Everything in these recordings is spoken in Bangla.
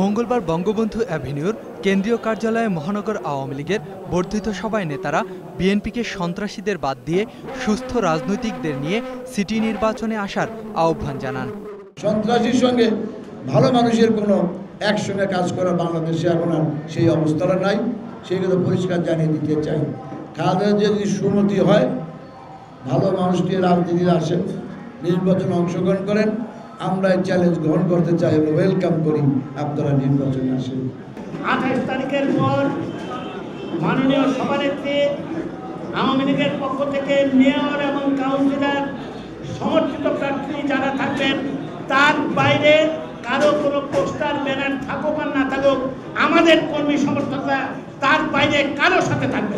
মঙ্গলবার বঙ্গবন্ধু অ্যাভিনিউর কেন্দ্রীয় কার্যালয়ে মহানগর আওয়ামী লীগের বর্ধিত সভায় নেতারা বিএনপিকে সন্ত্রাসীদের বাদ দিয়ে সুস্থ রাজনৈতিকদের নিয়ে সিটি নির্বাচনে আসার আহ্বান জানান। সন্ত্রাসীর সঙ্গে ভালো মানুষের কোনো একসঙ্গে কাজ করা বাংলাদেশে এখন আর সেই অবস্থাটা নাই, সেই কথা পরিষ্কার জানিয়ে দিতে চাই। খালেদা যদি সুমতি হয়, ভালো মানুষটি রাজনীতিতে আসেন, নির্বাচনে অংশগ্রহণ করেন, আমরা এই চ্যালেঞ্জ গ্রহণ করতে চাই এবং ওয়েলকাম করি আপনারা নির্বাচনে আসেন। 28 তারিখের পর মাননীয় সভানেত্রী আওয়ামী লীগের পক্ষ থেকে মেয়র এবং কাউন্সিলর সমর্থিত প্রার্থী যারা থাকবেন তার বাইরে কারো কোনো পোস্টার ব্যানার থাকুক আর না থাকুক, আমাদের কর্মী সমর্থকরা তার বাইরে কারো সাথে থাকবে।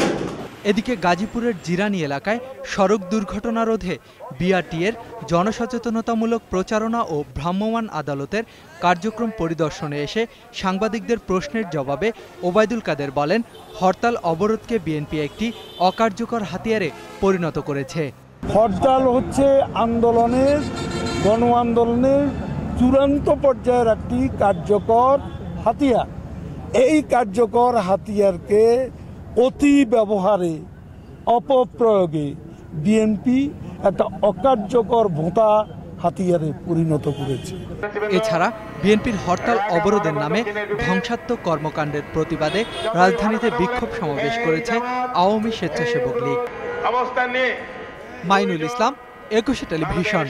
এদিকে গাজীপুরের জিরানী এলাকায় সড়ক দুর্ঘটনা রোধে বিআরটি-এর জনসচেতনতামূলক প্রচারণা ও ভ্রাম্যমাণ আদালতের কার্যক্রম পরিদর্শনে এসে সাংবাদিকদের প্রশ্নের জবাবে ওবায়দুল কাদের বলেন, হরতাল অবরোধকে বিএনপি একটি অকার্যকর হাতিয়ারে পরিণত করেছে। হরতাল হচ্ছে আন্দোলনের, গণ আন্দোলনের চূড়ান্ত পর্যায়ের একটি কার্যকর হাতিয়ার। এই কার্যকর হাতিয়ারকে অতি ব্যবহারে, অপপ্রয়োগে বিএনপি একটা অকার্যকর ভোঁতা হাতিয়ারে পরিণত করেছে। এছাড়া বিএনপির হরতাল অবরোধের নামে ধ্বংসাত্মক কর্মকাণ্ডের প্রতিবাদে রাজধানীতে বিক্ষোভ সমাবেশ করেছে আওয়ামী স্বেচ্ছাসেবক লীগ। মাইনুল ইসলাম, 21 টেলিভিশন।